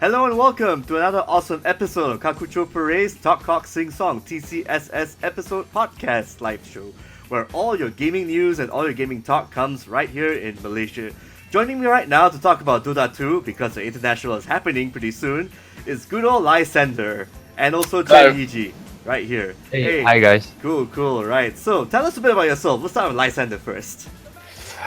Hello and welcome to another awesome episode of Kakuchopurei's Talk Cock Sing Song TCSS episode podcast live show, where all your gaming news and all your gaming talk comes right here in Malaysia. Joining me right now to talk about Dota 2, because the international is happening pretty soon, is good old Lysander and also Chen Yiji right here. Hey, hi guys. Cool, right. So tell us a bit about yourself. Let's start with Lysander first.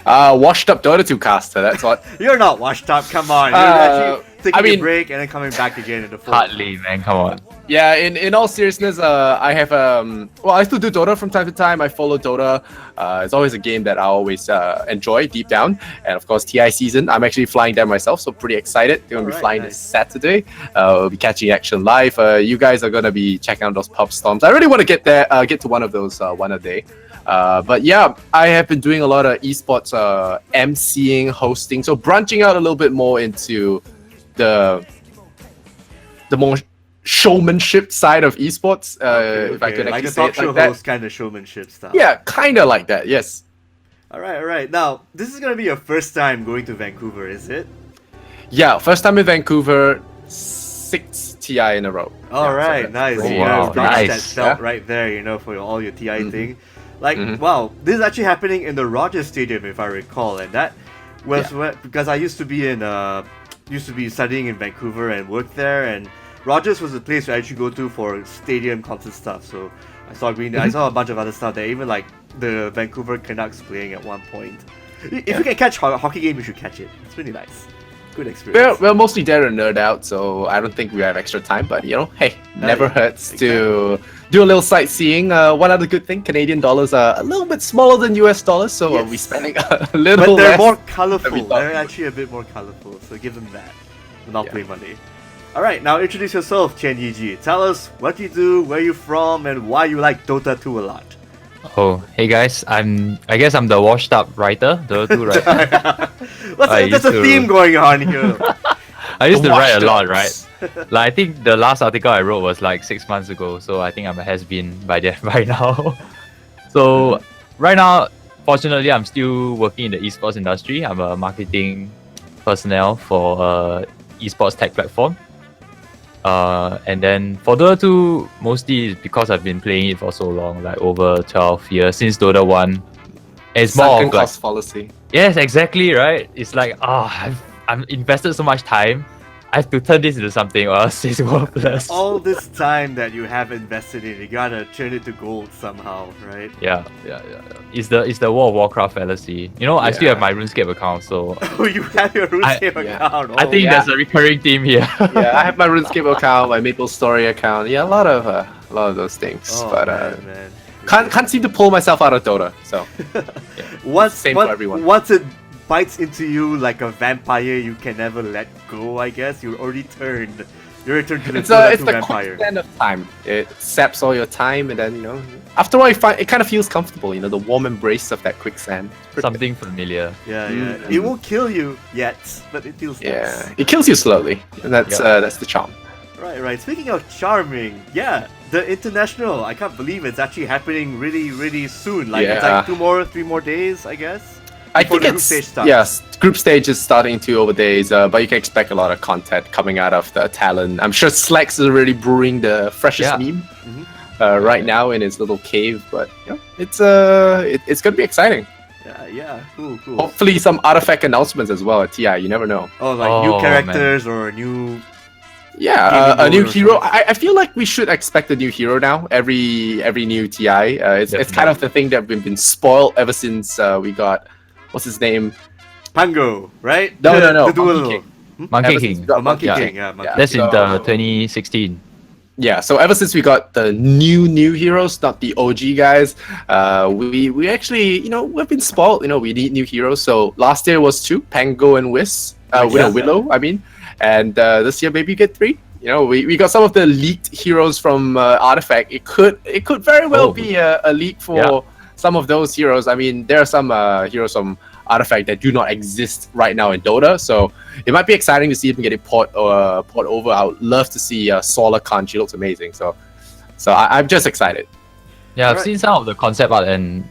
Washed up Dota 2 caster, that's what. You're not washed up, come on. You're actually taking a break and then coming back again in the fold. Hardly, man, come on. Yeah, in all seriousness, I have I still do Dota from time to time. I follow Dota. It's always a game that I always enjoy deep down. And of course, TI season, I'm actually flying there myself, so pretty excited. They're gonna be flying this Saturday. We'll be catching action live. You guys are gonna be checking out those pub storms. I really want to get there, get to one of those one a day. But yeah, I have been doing a lot of esports emceeing, hosting, so branching out a little bit more into the more showmanship side of esports, if I could like actually a say talk it show like that. host kind of showmanship stuff. Yeah, kind of like that, yes. All right. Now, this is going to be your first time going to Vancouver, is it? Yeah, first time in Vancouver, 6 TI in a row. All right, so nice. Oh, You wow, that nice. belt right there, for all your TI thing. Like, wow, this is actually happening in the Rogers Stadium, if I recall, and that was because I used to be studying in Vancouver and worked there, and Rogers was the place I actually go to for stadium concert stuff. So I saw I saw a bunch of other stuff there, even like the Vancouver Canucks playing at one point. If you can catch a hockey game, you should catch it. It's really nice. Good experience. We're mostly there to nerd out, so I don't think we have extra time, but hey, never hurts to do a little sightseeing. One other good thing, Canadian dollars are a little bit smaller than US dollars, so we're spending a little But they're less. more colorful. They're actually a bit more colorful, so give them that. Monopoly money. Alright, now introduce yourself, Chen Yiji. Tell us what you do, where you're from, and why you like Dota 2 a lot. Oh, hey guys, I guess I'm the washed up writer, Dota 2 writer. There's a theme going on here. I used to write a lot, Washed right? Like I think the last article I wrote was like 6 months ago, so I think I'm a has-been by now. So right now, fortunately, I'm still working in the esports industry. I'm a marketing personnel for esports tech platform. And then for Dota 2, mostly because I've been playing it for so long, like over 12 years since Dota 1. And it's more of like, cost fallacy. yes, exactly, right? It's like, I've invested so much time. I have to turn this into something or else it's worthless. All this time that you have invested in, you gotta turn it to gold somehow, right? Yeah. It's the World of Warcraft fallacy. I still have my RuneScape account, so Oh, you have your RuneScape account. I think there's a recurring theme here. Yeah, I have my RuneScape account, my MapleStory account. Yeah, a lot of those things. Oh, but man. can't seem to pull myself out of Dota. So Same for everyone. Once it bites into you like a vampire, you can never let go, I guess. You're already turned. You're returned to the it's Dota 2 the vampire. quicksand of time. It saps all your time, and then after a while, it kind of feels comfortable. The warm embrace of that quicksand. Something familiar. Yeah. It won't kill you yet, but it feels nice. Yeah, it kills you slowly, and that's the charm. Right. Speaking of charming, the international. I can't believe it's actually happening really, really soon. Like it's like 3 more days, I guess. I Before think the group stage starts. yes, group stage is starting in 2 over days, but you can expect a lot of content coming out of the talent. I'm sure Slacks is already brewing the freshest meme right now in his little cave, but it's gonna be exciting. Yeah, cool. Hopefully some artifact announcements as well at TI. You never know. Oh, like new characters or new. Yeah, a new hero. I feel like we should expect a new hero now. Every new TI. It's kind of the thing that we've been spoiled ever since we got. What's his name? Pango, right? No. The duel. Monkey King. Monkey Yeah. King, yeah. That's in the 2016. Yeah, so ever since we got the new heroes, not the OG guys, we actually, we've been spoiled. We need new heroes. So last year was 2, Pango and Willow, I mean. And this year maybe you get 3. We got some of the leaked heroes from Artifact. It could very well be a leak for some of those heroes. I mean, there are some heroes from Artifact that do not exist right now in Dota, so it might be exciting to see them getting port over. I would love to see Solar Khan. She looks amazing. So I'm just excited. Yeah, I've seen some of the concept art, and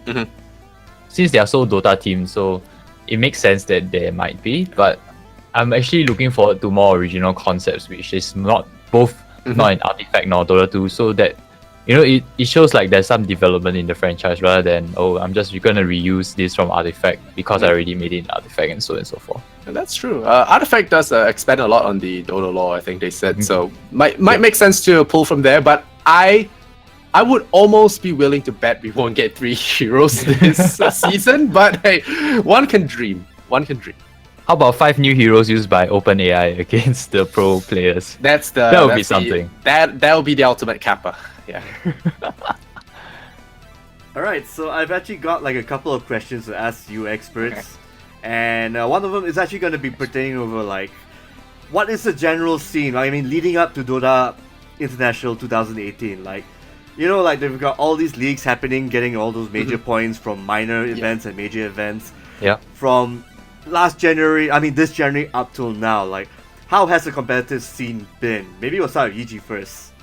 since they are so Dota teams, so it makes sense that there might be, but I'm actually looking forward to more original concepts, which is not in Artifact nor Dota 2, so that it shows like there's some development in the franchise rather than I'm just gonna reuse this from Artifact because I already made it in Artifact and so on and so forth. And that's true. Artifact does expand a lot on the Dota lore, I think they said, so might make sense to pull from there. But I would almost be willing to bet we won't get 3 heroes this season. But hey, one can dream. How about 5 new heroes used by OpenAI against the pro players? That would be something. That would be the ultimate kappa. Yeah. Alright, so I've actually got like a couple of questions to ask you experts. And one of them is actually going to be pertaining over like, what is the general scene? I mean, leading up to Dota International 2018, like, like they've got all these leagues happening, getting all those major points from minor events and major events. Yeah. From this January up till now, like, how has the competitive scene been? Maybe we'll start with Yiji first.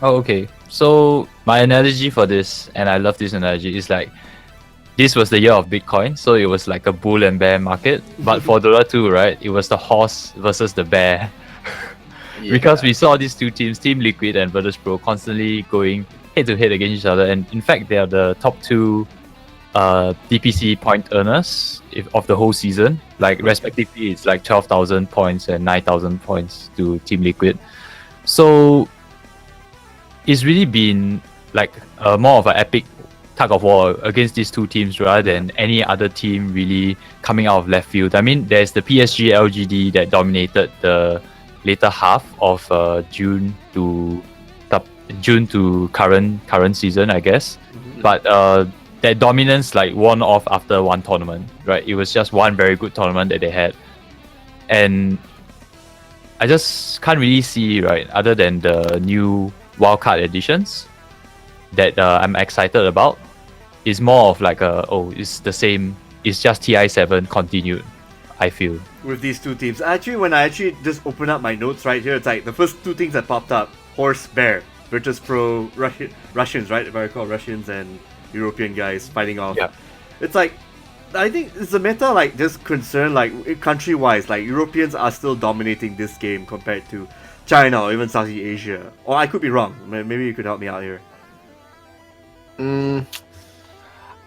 Oh, okay. So my analogy for this, and I love this analogy, is like this was the year of Bitcoin, so it was like a bull and bear market. But for Dota 2, right, it was the horse versus the bear. Because we saw these two teams, Team Liquid and Virtus Pro, constantly going head to head against each other, and in fact they are the top 2 DPC point earners of the whole season. Like respectively, it's like 12,000 points and 9,000 points to Team Liquid. So it's really been like more of an epic tug of war against these two teams rather than any other team really coming out of left field. I mean, there's the PSG LGD that dominated the later half of June to current season, I guess. But that dominance like worn off after one tournament, right? It was just one very good tournament that they had, and I just can't really see, right, other than the new wildcard editions that I'm excited about. It's more of like it's the same. It's just TI7 continued, I feel. With these two teams. Actually, when I just open up my notes right here, it's like the first 2 things that popped up: Horse, Bear, Virtus Pro, Russians, right? If I recall, Russians and European guys fighting off. Yeah. It's like, I think it's a meta like just concern like country-wise, like Europeans are still dominating this game compared to China or even Southeast Asia. Or I could be wrong. Maybe you could help me out here.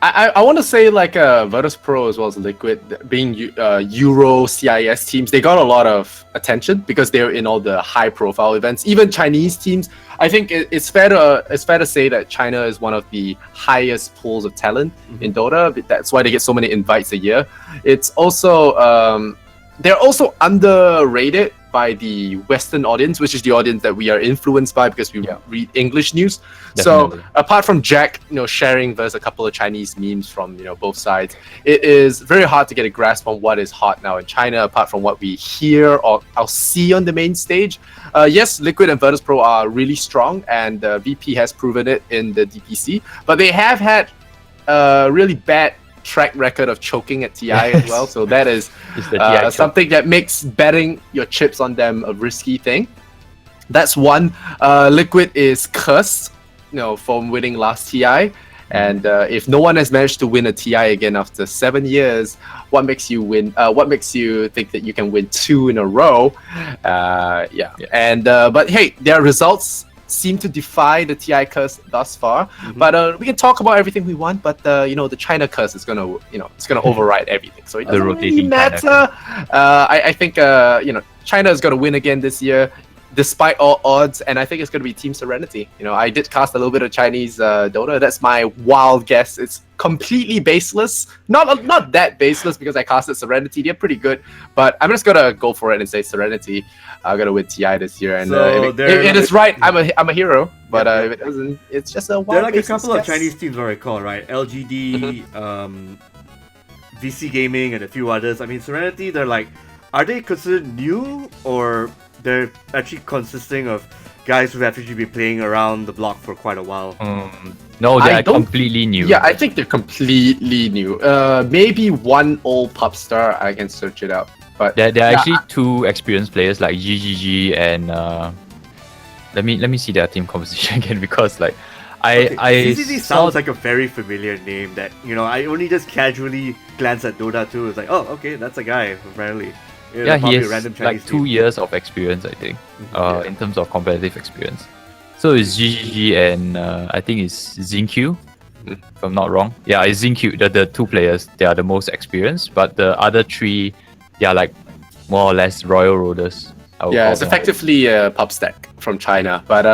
I want to say like Virtus Pro as well as Liquid being Euro CIS teams, they got a lot of attention because they're in all the high profile events. Even Chinese teams, I think it's fair to say that China is one of the highest pools of talent in Dota. That's why they get so many invites a year. It's also they're also underrated by the Western audience, which is the audience that we are influenced by because we read English news. Definitely. So apart from Jack, sharing there's a couple of Chinese memes from both sides, it is very hard to get a grasp on what is hot now in China. Apart from what we hear or I'll see on the main stage, yes, Liquid and Virtus Pro are really strong, and VP has proven it in the DPC, but they have had really bad track record of choking at TI as well, so that is something that makes betting your chips on them a risky thing. That's one. Liquid is cursed, from winning last TI, and if no one has managed to win a TI again after 7 years, what makes you win? What makes you think that you can win 2 in a row? And but hey, their results seem to defy the TI curse thus far. But we can talk about everything we want, but the China curse is gonna override everything. So it doesn't really matter. I think China is gonna win again this year, despite all odds, and I think it's gonna be Team Serenity. I did cast a little bit of Chinese Dota. That's my wild guess. It's completely baseless. Not that baseless because I casted Serenity. They're pretty good, but I'm just gonna go for it and say Serenity. I'm gonna win TI this year, and if it is right, I'm a hero. But if it doesn't, it's just a wild. There are like a couple of Chinese teams I recall, right? LGD, VC Gaming, and a few others. I mean, Serenity. They're like, are they considered new, or they're actually consisting of guys who have actually been playing around the block for quite a while? No, they're completely new. Yeah, I think they're completely new. Maybe one old pop star. I can search it out. But there are actually 2 experienced players like GGG and let me see their team composition again, because like CCZ sounds like a very familiar name that I only just casually glance at Dota 2. It's like, oh, okay, that's a guy apparently. Yeah, he probably has random like Chinese 2 team. years of experience, I think, Yeah. in terms of competitive experience. So it's GGG and I think it's Zinq, if I'm not wrong. Yeah, it's Zinq. The two players, they are the most experienced, but the other three, they are like more or less royal roaders. I would Yeah, call it's them. effectively a pub stack from China, but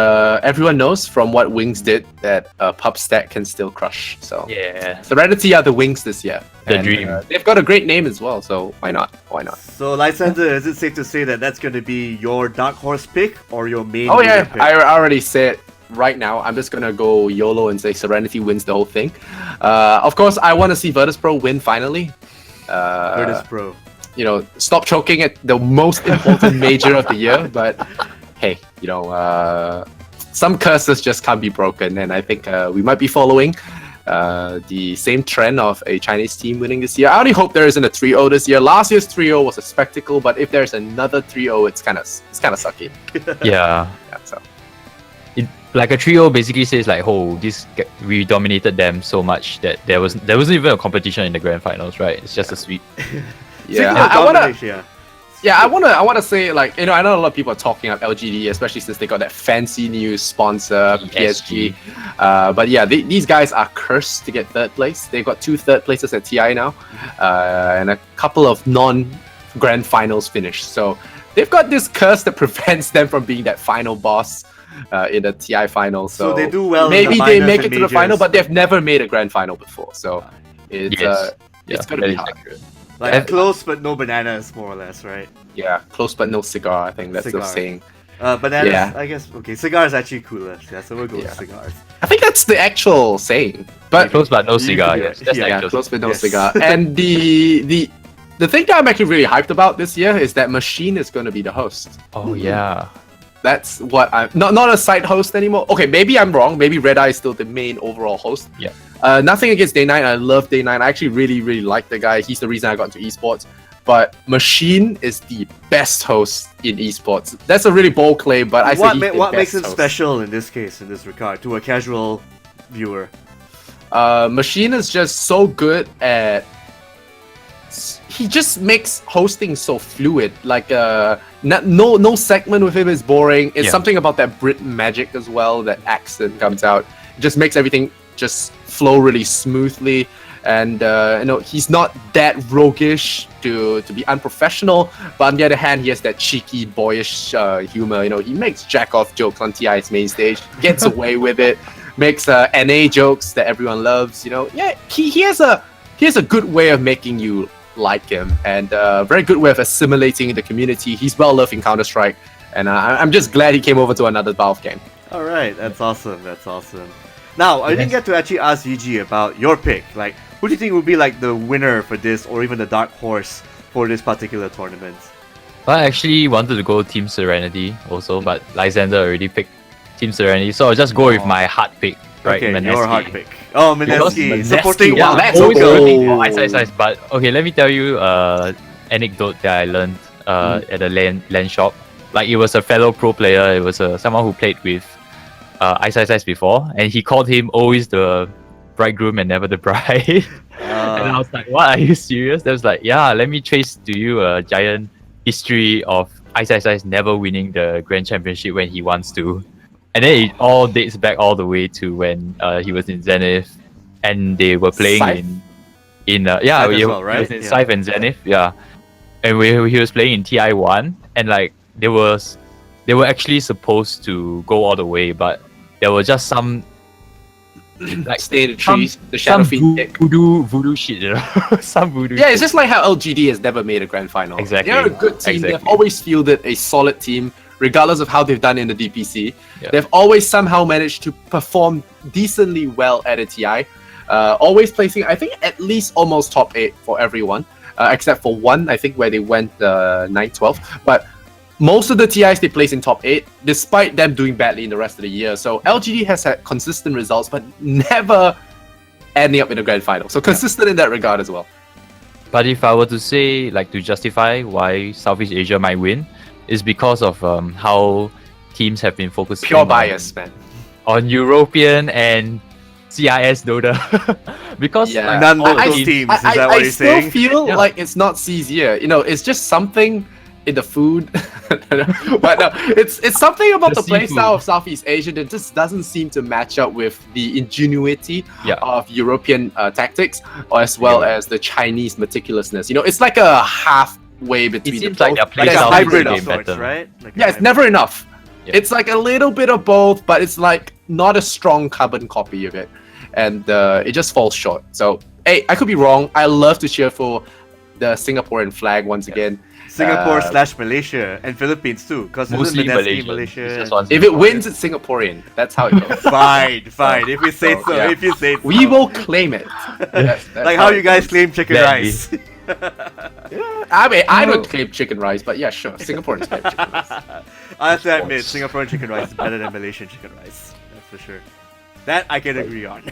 everyone knows from what Wings did that pub stack can still crush. So Yeah, Serenity are the Wings this year. The And, dream. they've got a great name as well, so why not? Why not? So, Lysander, is it safe to say that that's going to be your dark horse pick or your main? Oh yeah, winner pick? I already said right now. I'm just gonna go YOLO and say Serenity wins the whole thing. Of course, I want to see Virtus Pro win finally. Virtus Pro. You know, stop choking at the most important major of the year. But hey, you know, some curses just can't be broken, and I think we might be following the same trend of a Chinese team winning this year. I only hope there isn't a 3-0 this year. Last year's 3-0 was a spectacle, but if there's another 3-0, it's kind of sucky. yeah. Yeah, so. Like a trio basically says like, oh, we dominated them so much that there wasn't even a competition in the grand finals, right? It's just a sweep. Yeah, I wanna say, like, you know, I know a lot of people are talking up LGD, especially since they got that fancy new sponsor, PSG. But yeah, these guys are cursed to get third place. They've got 2 third places at TI now, and a couple of non-grand finals finish. So they've got this curse that prevents them from being that final boss in the TI final. So they do well. Maybe in the they minors make and it to the final, majors. but they've never made a grand final before. So it's gonna that be is hard. accurate. Like close but no bananas, more or less, right? Yeah, close but no cigar. I think that's the Cigar. saying. Bananas, Yeah. I guess. Okay, cigars actually cooler. Yeah, so we'll go Yeah. with cigars. I think that's the actual saying. But Close but no You cigar. can do Yes, it. that's Yeah, the yeah, actual. close but no Yes. cigar. And the thing that I'm actually really hyped about this year is that Machine is going to be the host. Oh yeah. That's what I'm not a side host anymore. Okay, maybe I'm wrong. Maybe Red Eye is still the main overall host. Yeah. Nothing against Day9. I love Day9. I actually really like the guy. He's the reason I got into esports. But Machine is the best host in esports. That's a really bold claim, but I say he's the What makes best him host. special in this case, in this regard, to a casual viewer? Machine is just so good at. He just makes hosting so fluid. Like no segment with him is boring. It's something about that Brit magic as well. That accent comes out. It just makes everything just flow really smoothly. And you know, he's not that roguish to be unprofessional, but on the other hand, he has that cheeky, boyish humor. You know, he makes jack-off jokes on TI's main stage, gets away with it, makes NA jokes that everyone loves. You know, yeah, he has a good way of making you like him, and a very good way of assimilating the community. He's well loved in Counter-Strike, and I'm just glad he came over to another Valve game. All right, that's awesome. That's awesome. Now, I didn't get to actually ask Yiji about your pick. Like, who do you think would be like the winner for this, or even the dark horse for this particular tournament? I actually wanted to go Team Serenity also, but Lysander already picked Team Serenity, so I'll just go with my heart pick, right? Okay, Manesky. your hard pick. Oh, Manesky, Manesky, supporting wow, one. that's always so rooting cool. for Ice. But okay, let me tell you anecdote that I learned at the LAN shop. Like, it was a fellow pro player. It was someone who played with Ice before, and he called him always the bridegroom and never the bride. And I was like, what, are you serious? They was like, yeah, let me trace to you a giant history of Ice never winning the grand championship when he wants to. And then it all dates back all the way to when he was in Zenith, and they were playing Scythe? Scythe as he well, right? was in Yeah. Scythe and Zenith, yeah. And he was playing in TI1, and like they were actually supposed to go all the way, but there were just some like Stay in the trees, the shadow some feed deck. voodoo shit, you know. Some voodoo Yeah, shit. it's just like how LGD has never made a grand final. Exactly. They're a good team. They've Exactly. always fielded a solid team, regardless of how they've done in the DPC. Yeah. They've always somehow managed to perform decently well at a TI. Always placing, I think, at least almost top 8 for everyone, except for one, I think, where they went 9-12. But most of the TIs they place in top 8, despite them doing badly in the rest of the year. So LGD has had consistent results, but never ending up in the grand final. So consistent in that regard as well. But if I were to say, like, to justify why Southeast Asia might win, is because of how teams have been focusing Pure bias, man. on European and CIS Dota because Yeah. like, None all of the those teams- teams. Is that what I you're still saying? feel Yeah. like it's not easier. You know, it's just something in the food. But no, it's something about The the playstyle seafood. of Southeast Asia that just doesn't seem to match up with the ingenuity Yeah. of European tactics, or as well Yeah. as the Chinese meticulousness. You know, it's like a halfway between seems the like both. their Like a playstyle hybrid is of way sorts, better. right? Like a Yeah, it's hybrid. never enough. Yeah. It's like a little bit of both, but it's like not a strong carbon copy of it, and it just falls short. So hey, I could be wrong. I love to cheer for the Singaporean flag once again. Singapore Uh, / Malaysia and Philippines too, because Mostly Malaysia. Malaysian. It's just and- one If it wins, it's Singaporean. That's how it goes. Fine, fine. If you say so, yeah. if you say so. We will claim it. That's Like how it you guys goes. claim chicken Gladly. rice. Yeah, I mean, I don't claim chicken rice, but yeah, sure. Singaporeans claim chicken rice. I have to admit, course. Singaporean chicken rice is better than Malaysian chicken rice. That's for sure. That I can agree on.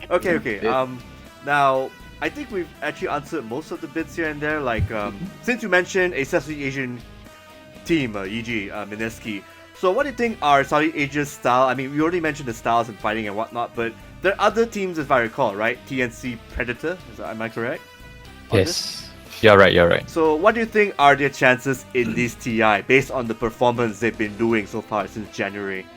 Okay. Yeah. Now I think we've actually answered most of the bits here and there. Like, since you mentioned a Southeast Asian team, Yiji, Mineski. So, what do you think are Southeast Asia's style? I mean, we already mentioned the styles and fighting and whatnot, but there are other teams, if I recall, right? TNC Predator. Am I correct? on this? Yes, you're right. So, what do you think are their chances in this TI based on the performance they've been doing so far since January?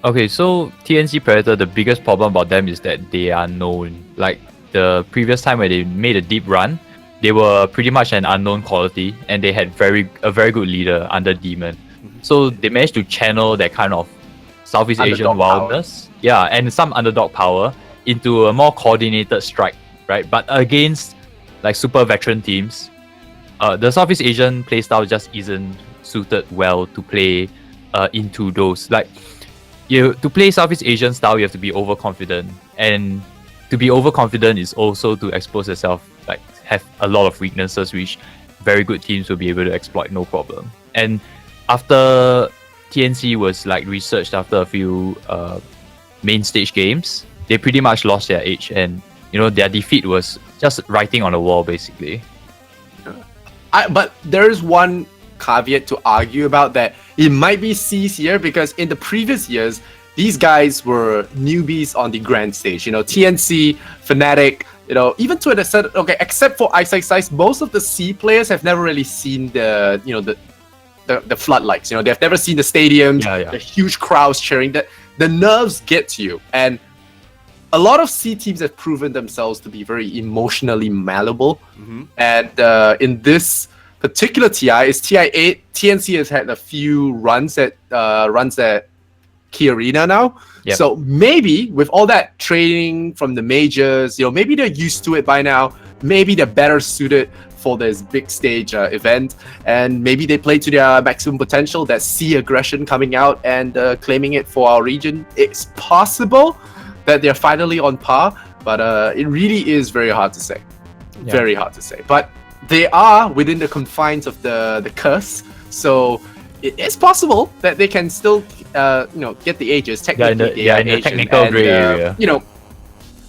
Okay, so TNC Predator, the biggest problem about them is that they are known. Like the previous time where they made a deep run, they were pretty much an unknown quality, and they had a very good leader under Demon. So they managed to channel that kind of Southeast Asian Underdog power. wildness, yeah, and some underdog power into a more coordinated strike, right? But against like super veteran teams, the Southeast Asian playstyle just isn't suited well to play into those. Like to play Southeast Asian style, you have to be overconfident, and to be overconfident is also to expose yourself, like have a lot of weaknesses which very good teams will be able to exploit no problem. And after TNC was like researched after a few main stage games, they pretty much lost their edge, and their defeat was just writing on the wall basically. But there is one caveat to argue about that. It might be C's here because in the previous years, these guys were newbies on the grand stage. TNC, Fnatic, even to an extent, okay, except for Ice, most of the C players have never really seen the floodlights. They've never seen the stadiums, Yeah. the huge crowds cheering. That the nerves get to you, and a lot of C teams have proven themselves to be very emotionally malleable. And in this particular TI, is TI8. TNC has had a few runs at Key Arena now. Yep. So maybe with all that training from the majors, maybe they're used to it by now. Maybe they're better suited for this big stage event, and maybe they play to their maximum potential. That C aggression coming out and claiming it for our region. It's possible that they're finally on par, but it really is very hard to say. Yeah. Very hard to say. But they are within the confines of the curse, so it is possible that they can still get the Aegis. Technically, in the technical grey area.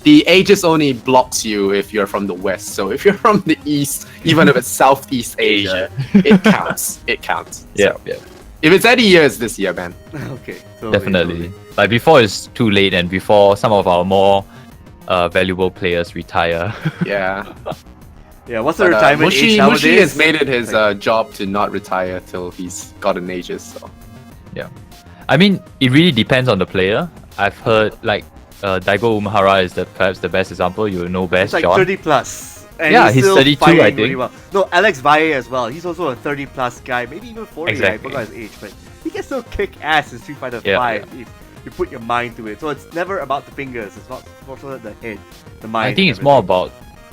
The Aegis only blocks you if you're from the west. So if you're from the east, even if it's Southeast Asia, it counts. It counts. Yeah, So, yeah. if it's any year, it's this year, man. Okay. Definitely. Like before it's too late, and before some of our more valuable players retire. Yeah. Yeah, what's the But, retirement age Mushi nowadays? has made it his job to not retire till he's got an Aegis. So. I mean, it really depends on the player. I've heard like Daigo Umahara is perhaps the best example. You know best, It's like John. 30 plus. And Yeah, he's still 32, fighting I think. Really well. No, Alex Valle as well. He's also a 30 plus guy, maybe even 40. Exactly. I forgot his age, but he can still kick ass in Street Fighter Yeah, 5 if you put your mind to it. So it's never about the fingers. It's not also the head, the mind. I think and it's more everything. about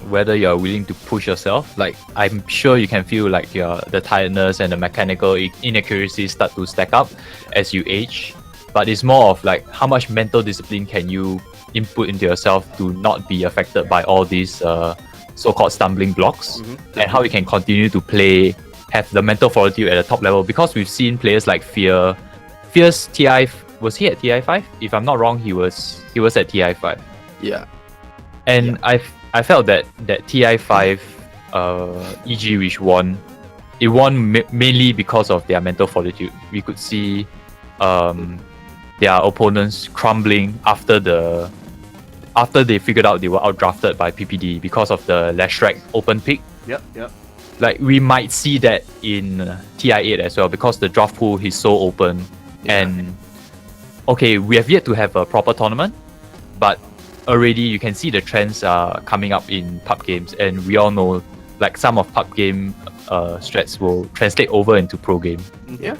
whether you're willing to push yourself. Like I'm sure you can feel like the tiredness and the mechanical inaccuracies start to stack up as you age. But it's more of like how much mental discipline can you input into yourself to not be affected by all these so-called stumbling blocks, and how you can continue to play, have the mental fortitude at the top level. Because we've seen players like Fierce TI. Was he at TI5? If I'm not wrong, he was at TI5. Yeah. And I felt that TI5 EG which won, it won mainly because of their mental fortitude. We could see their opponents crumbling after the after they figured out they were outdrafted by PPD because of the Leshrac open pick. Yep. Like we might see that in TI8 as well because the draft pool is so open. And okay, we have yet to have a proper tournament, but already you can see the trends are coming up in pub games, and we all know like some of pub game strats will translate over into pro game. Yeah.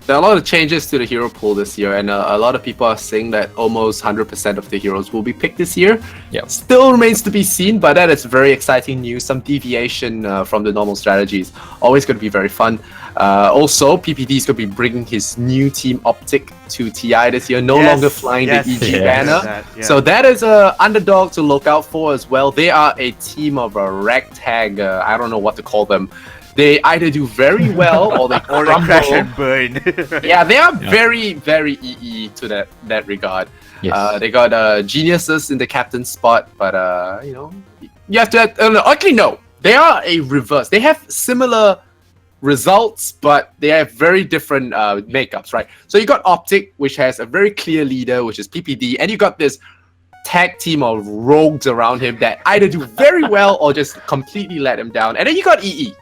There are a lot of changes to the hero pool this year, and a lot of people are saying that almost 100% of the heroes will be picked this year. Yep. Still remains to be seen, but that is very exciting news. Some deviation from the normal strategies. Always going to be very fun. Also, PPD is going to be bringing his new team Optic to TI this year, no longer flying the EG banner. So that is an underdog to look out for as well. They are a team of a ragtag, I don't know what to call them. They either do very well or they crash and burn. Yeah, they are very, very EE to that regard. Yes. They got geniuses in the captain spot, but you have to. Actually, no, they are a reverse. They have similar results, but they have very different makeups, right? So you got Optic, which has a very clear leader, which is PPD, and you got this tag team of rogues around him that either do very well or just completely let him down. And then you got EE,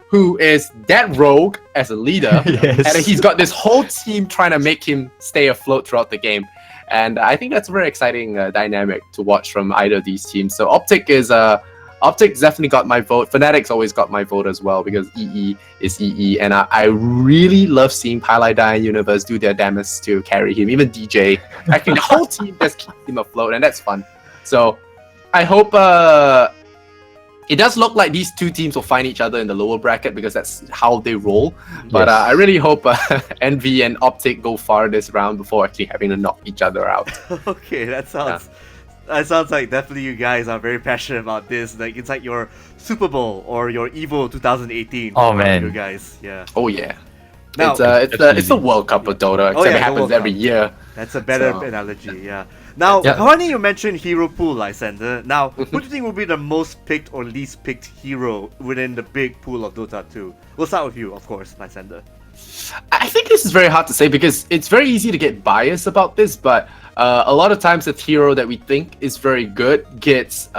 who is that rogue as a leader, and he's got this whole team trying to make him stay afloat throughout the game. And I think that's a very exciting dynamic to watch from either of these teams. So Optic's definitely got my vote. Fnatic's always got my vote as well because EE is EE, and I really love seeing Pylai and Universe do their damage to carry him. Even DJ, actually the whole team just keeps him afloat, and that's fun. So I hope it does look like these two teams will find each other in the lower bracket because that's how they roll. But I really hope Envy and Optic go far this round before actually having to knock each other out. Okay, that sounds like definitely you guys are very passionate about this. Like it's like your Super Bowl or your Evo 2018. Oh man, you guys, yeah. Oh yeah. Now, it's the World Cup of Dota, except it happens every year. That's a better analogy, yeah. Now, Honey, you mentioned hero pool, Lysander. Now, who do you think will be the most picked or least picked hero within the big pool of Dota 2? We'll start with you, of course, Lysander. I think this is very hard to say because it's very easy to get biased about this, but a lot of times the hero that we think is very good gets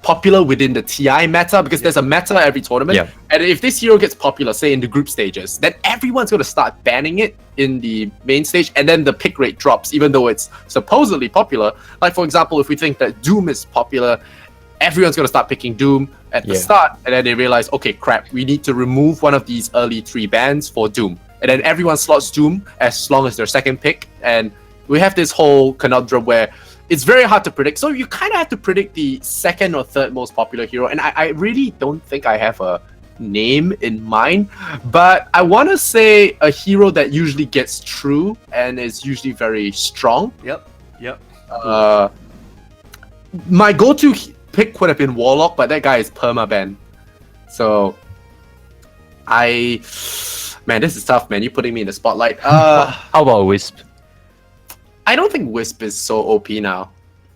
popular within the TI meta because there's a meta every tournament. And if this hero gets popular, say in the group stages, then everyone's going to start banning it in the main stage, and then the pick rate drops even though it's supposedly popular. Like for example, if we think that Doom is popular, everyone's going to start picking Doom at the start, and then they realize, okay, crap, we need to remove one of these early 3 bans for Doom. And then everyone slots Doom as long as their second pick, and we have this whole conundrum where it's very hard to predict. So you kind of have to predict the second or third most popular hero. And I really don't think I have a name in mind. But I want to say a hero that usually gets through and is usually very strong. Yep. My go-to pick would have been Warlock, but that guy is permaban. So man, this is tough, man. You're putting me in the spotlight. How about Wisp? I don't think Wisp is so OP now.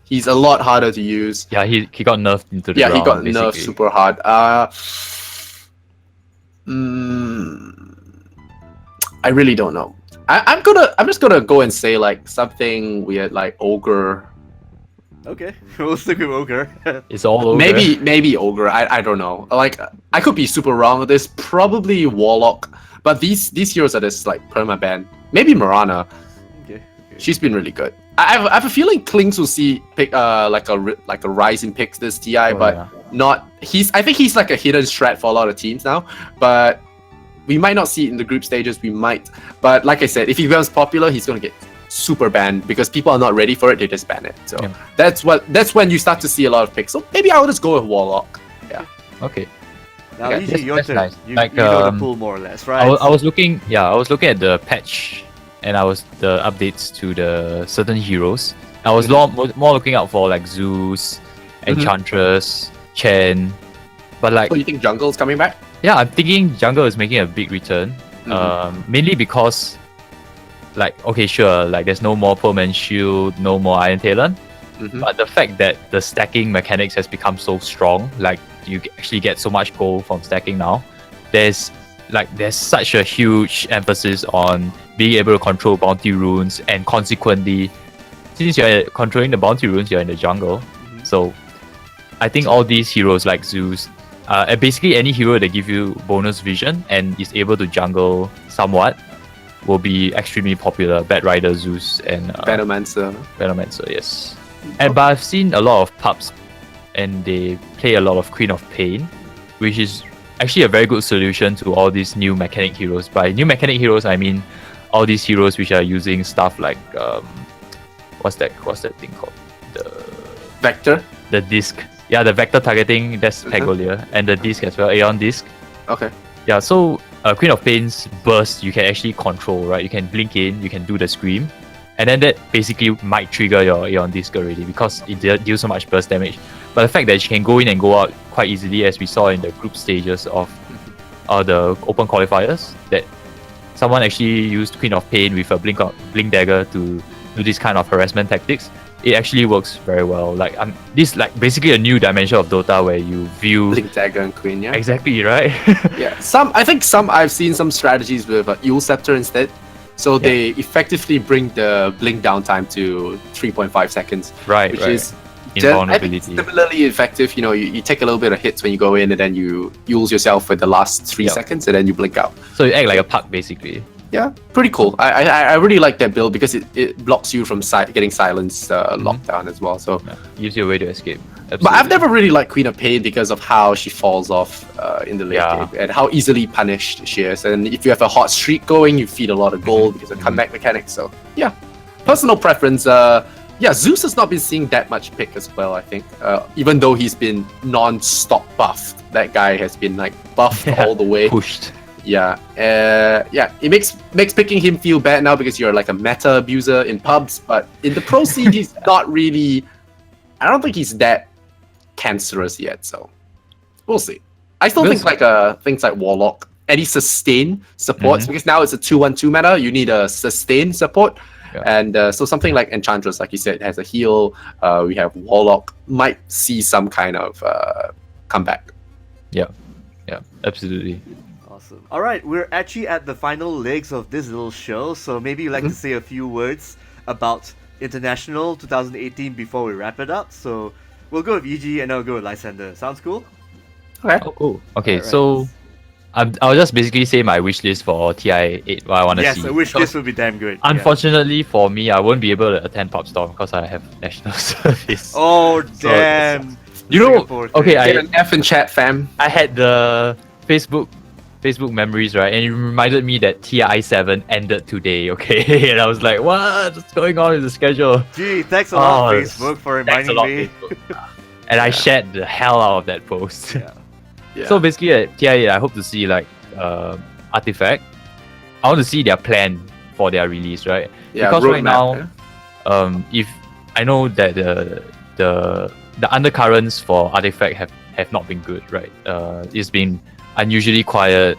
He's a lot harder to use. Yeah, he got nerfed into the ground. He got nerfed super hard. I really don't know. I'm just gonna go and say like something weird like Ogre. Okay, we'll stick with Ogre. It's all Ogre. Maybe Ogre. I don't know. Like I could be super wrong with this. Probably Warlock. But these heroes are just like permaban. Maybe Mirana. She's been really good. I have a feeling Klings will see pick like a rise in picks this TI, not I think he's like a hidden strat for a lot of teams now, but we might not see it in the group stages. We might, but like I said, if he becomes popular, he's gonna get super banned because people are not ready for it. They just ban it. So that's when you start to see a lot of picks. So maybe I will just go with Warlock. Yeah. Okay. Now, Yiji, your turn. Nice. You know the pool more or less, right? I was looking at the patch. And the updates to the certain heroes. I was more looking out for like Zeus, Enchantress, Chen, but like. So you think Jungle's coming back? Yeah, I'm thinking Jungle is making a big return. Mainly because, like, okay, sure, like there's no more Permanent Shield, no more Iron Talon, but the fact that the stacking mechanics has become so strong, like you actually get so much gold from stacking now. There's such a huge emphasis on being able to control bounty runes and consequently since you're controlling the bounty runes, you're in the jungle. So I think all these heroes like Zeus, and basically any hero that give you bonus vision and is able to jungle somewhat, will be extremely popular. Bad Rider, Zeus, and Venomancer. Venomancer, yes. But I've seen a lot of pubs, and they play a lot of Queen of Pain, which is actually a very good solution to all these new mechanic heroes. By new mechanic heroes, I mean all these heroes which are using stuff like what's that thing called? The Vector. The disc. Yeah, the vector targeting, that's Pegolia, and the disc as well, Aeon disc. Okay. Yeah, so Queen of Pain's burst you can actually control, right? You can blink in, you can do the scream, and then that basically might trigger your Aeon disc already because it deals so much burst damage. But the fact that she can go in and go out quite easily, as we saw in the group stages of the open qualifiers, that someone actually used Queen of Pain with a blink dagger to do this kind of harassment tactics. It actually works very well. Like this, like basically a new dimension of Dota where you view Blink Dagger and Queen, yeah. Exactly, right? Yeah. I've seen some strategies with Eel Scepter instead. So they effectively bring the blink downtime to 3.5 seconds. Right, which right. is Invulnerability. similarly effective. You know, you take a little bit of hits when you go in, and then you use yourself for the last 3 seconds, and then you blink out. So you act like a puck, basically. Yeah, pretty cool. I really like that build because it blocks you from getting silenced lockdown as well. So gives you a way to escape. Absolutely. But I've never really liked Queen of Pain because of how she falls off in the late game and how easily punished she is. And if you have a hot streak going, you feed a lot of gold because of comeback mechanics. So yeah, personal preference. Zeus has not been seeing that much pick as well, I think. Even though he's been non-stop buffed, that guy has been like buffed all the way. Pushed. Yeah, it makes picking him feel bad now because you're like a meta abuser in pubs, but in the pro scene he's not really. I don't think he's that cancerous yet, so we'll see. I still think like things like Warlock, any sustain supports because now it's a 2-1-2 meta. You need a sustain support, and so something like Enchantress, like you said, has a heal. We have Warlock, might see some kind of comeback. Yeah, absolutely. Awesome. All right, we're actually at the final legs of this little show, so maybe you'd like to say a few words about International 2018 before we wrap it up. So we'll go with Yiji and I'll go with Lysander. Sounds cool? Okay. Oh, cool. Okay, Alright. so I'll just basically say my wish list for TI8, what I want to see. Yes, a wish list would be damn good. Unfortunately for me, I won't be able to attend Pop Storm because I have national service. Oh, damn. You know, Singapore thing. okay, Get an F in chat, fam. I had the Facebook memories, right? And it reminded me that TI7 ended today, okay? And I was like, what's going on with the schedule? Gee, thanks a lot, Oh, Facebook, for Thanks a reminding lot, me. Facebook. And I shared the hell out of that post. Yeah. So basically at TI8, I hope to see like Artifact. I want to see their plan for their release, right? Yeah, because right roadmap, now, if I know that the undercurrents for Artifact have not been good, right? It's been unusually quiet.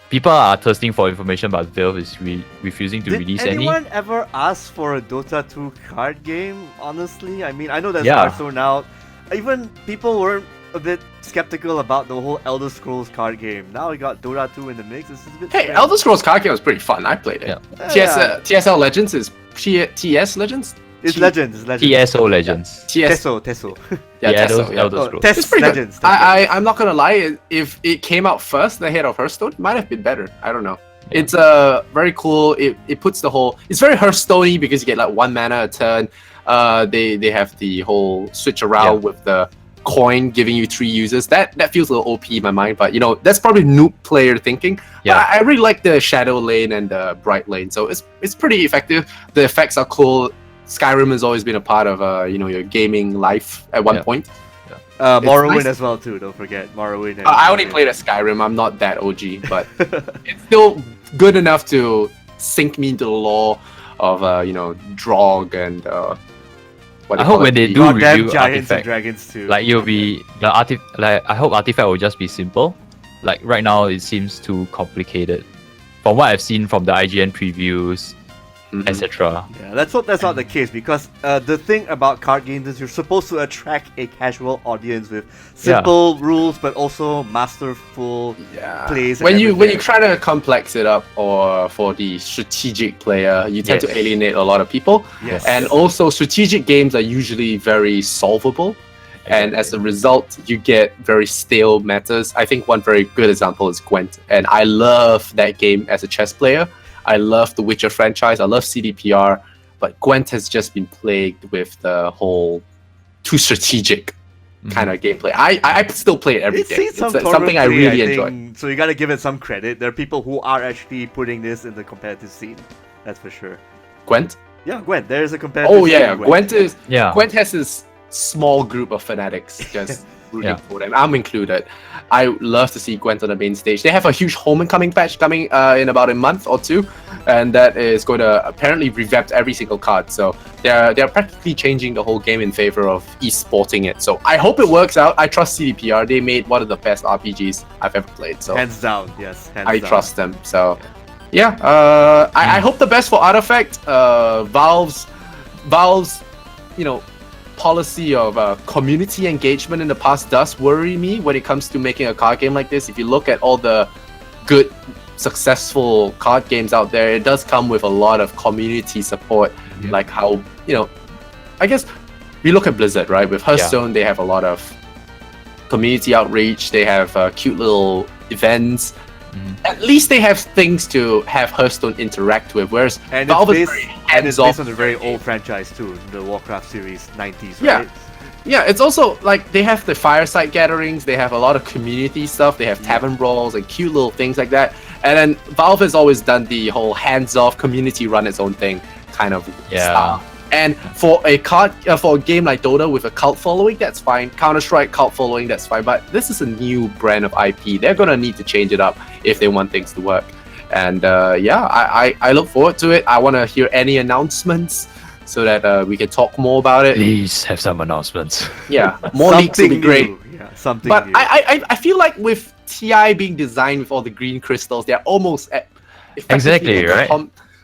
People are thirsting for information, but Valve is refusing to release any. Did anyone ever ask for a Dota 2 card game, honestly? I mean, I know there's Yeah. Hearthstone out. Even people were a bit skeptical about the whole Elder Scrolls card game. Now we got Dota 2 in the mix. It's a bit Hey, strange. Elder Scrolls card game was pretty fun. I played it. Yeah. TSL Legends is TS Legends? It's Legends. It's Legends. TSO Legends. Teso. Yeah, Yeah, TSO, those yeah. Elder Oh, Scrolls. Test It's pretty Legends. good. I'm not gonna lie. If it came out first ahead of Hearthstone, it might have been better. I don't know. Yeah. It's very cool. It puts the whole. It's very Hearthstone-y because you get like 1 mana a turn. They have the whole switch around with the coin giving you 3 users. That feels a little OP in my mind, but you know that's probably noob player thinking. Yeah. But I really like the shadow lane and the bright lane, so it's pretty effective. The effects are cool. Skyrim has always been a part of your gaming life at one point. Morrowind nice. as well too. Don't forget Morrowind. And I only played at Skyrim. I'm not that OG, but it's still good enough to sink me into the lore of Drog and what I hope when they do Goddamn review giants and Artifact, dragons too. like it'll be I hope Artifact will just be simple. Like right now, it seems too complicated. From what I've seen from the IGN previews, etc. Yeah, let's hope that's not the case because the thing about card games is you're supposed to attract a casual audience with simple rules, but also masterful plays. When you try to complex it up, or for the strategic player, you tend to alienate a lot of people. Yes. And also, strategic games are usually very solvable. And as a result, you get very stale metas. I think one very good example is Gwent. And I love that game as a chess player. I love the Witcher franchise. I love CDPR. But Gwent has just been plagued with the whole too strategic kind of gameplay. I still play it every day. It's something I really enjoy. So you got to give it some credit. There are people who are actually putting this in the competitive scene. That's for sure. Gwent? Yeah, Gwent. There is a competitive scene. Oh, yeah. Gwent has this small group of fanatics just rooting for them. I'm included. I love to see Gwent on the main stage. They have a huge homecoming patch coming in about a month or two, and that is going to apparently revamp every single card. So they're practically changing the whole game in favor of esporting it. So I hope it works out. I trust CDPR. They made one of the best RPGs I've ever played. So hands down, yes. I trust them. So yeah, I hope the best for Artifact. Valve's policy of community engagement in the past does worry me when it comes to making a card game like this. If you look at all the good, successful card games out there, it does come with a lot of community support. Like how, I guess we look at Blizzard, right? With Hearthstone, they have a lot of community outreach. They have cute little events. At least they have things to have Hearthstone interact with, whereas Valve is very hands-off. It's based on a very old franchise too, the Warcraft series, 90s, right? Yeah, it's also like they have the fireside gatherings, they have a lot of community stuff, they have tavern brawls and cute little things like that. And then Valve has always done the whole hands-off, community run its own thing kind of style. And for a game like Dota with a cult following, that's fine. Counter-Strike cult following, that's fine. But this is a new brand of IP. They're gonna need to change it up if they want things to work. And I look forward to it. I want to hear any announcements so that we can talk more about it. Please have some announcements. Yeah, more leaks would be great. Yeah, something but new. I feel like with TI being designed with all the green crystals, they're almost exactly right.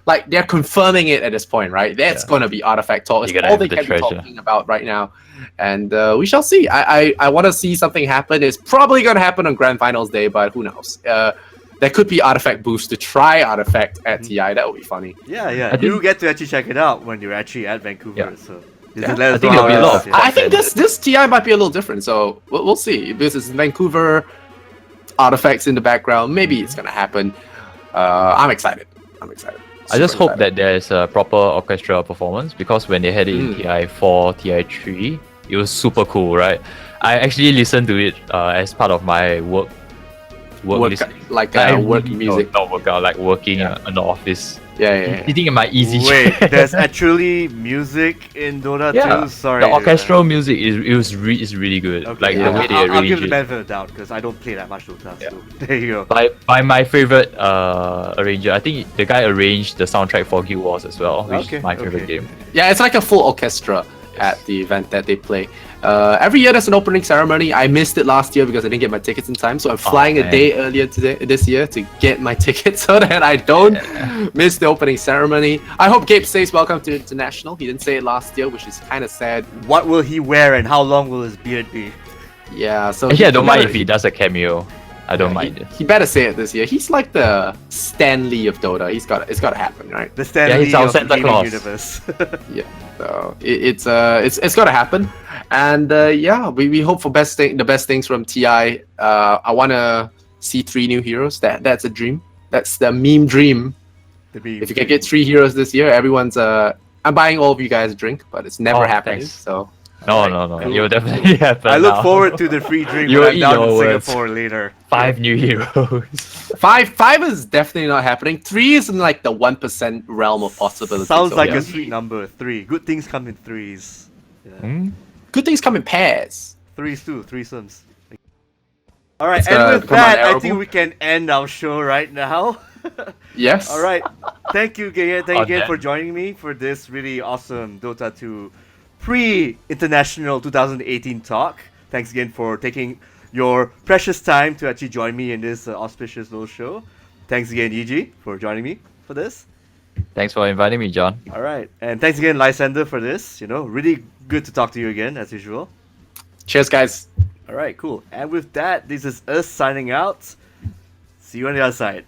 Like they're confirming it at this point, right? That's gonna be Artifact talk. It's all they can be talking about right now, and we shall see. I want to see something happen. It's probably gonna happen on Grand Finals Day, but who knows? There could be Artifact boosts to try Artifact at TI. That would be funny. Yeah. You get to actually check it out when you're actually at Vancouver. So I think it'll be a lot. I think this TI might be a little different. So we'll see. This is Vancouver. Artifacts in the background. Maybe it's gonna happen. I'm excited. I just hope that there's a proper orchestra performance, because when they had it in TI4, TI3, it was super cool, right? I actually listened to it as part of my work listening. Like work music. Not workout, like working in the office. Yeah. Sitting in my easy Wait, chair. there's actually music in Dota too? Sorry. The orchestral music is really good. Okay, like the way they I'll arrange give the it. benefit of the doubt because I don't play that much Dota. So there you go. By my favorite arranger, I think the guy arranged the soundtrack for Guild Wars as well, which is my favorite game. Yeah, it's like a full orchestra at the event that they play. Every year there's an opening ceremony. I missed it last year because I didn't get my tickets in time, so I'm flying a day earlier this year to get my tickets so that I don't miss the opening ceremony. I hope Gabe stays welcome to International. He didn't say it last year, which is kind of sad. What will he wear and how long will his beard be? Yeah, so I don't mind if he does a cameo. I don't mind it. He better say it this year. He's like the Stan Lee of Dota. It's got to happen, right? The Stan Lee of the gaming universe. Yeah, so it's got to happen, and we hope for the best things from TI. I want to see 3 new heroes. That's a dream. That's the meme dream. If you can get 3 heroes this year, everyone's I'm buying all of you guys a drink, but it's never happening. Thanks. So. No. Cool. It'll definitely happen. I look forward to the free drink when I'm down in Singapore later. 5 new heroes. 5 is definitely not happening. 3 is in like the 1% realm of possibility. Sounds like a sweet number. 3. Good things come in threes. Yeah. Good things come in pairs. Threes too. Threesomes. All right, and with that, I think we can end our show right now. Yes. All right. Thank you again for joining me for this really awesome Dota 2 pre-international 2018 talk. Thanks again for taking your precious time to actually join me in this auspicious little show. Thanks again, Yiji, for joining me for this. Thanks for inviting me, John. All right, and thanks again, Lysander, for this. Really good to talk to you again as usual. Cheers, guys. All right, cool. And with that, this is us signing out. See you on the other side.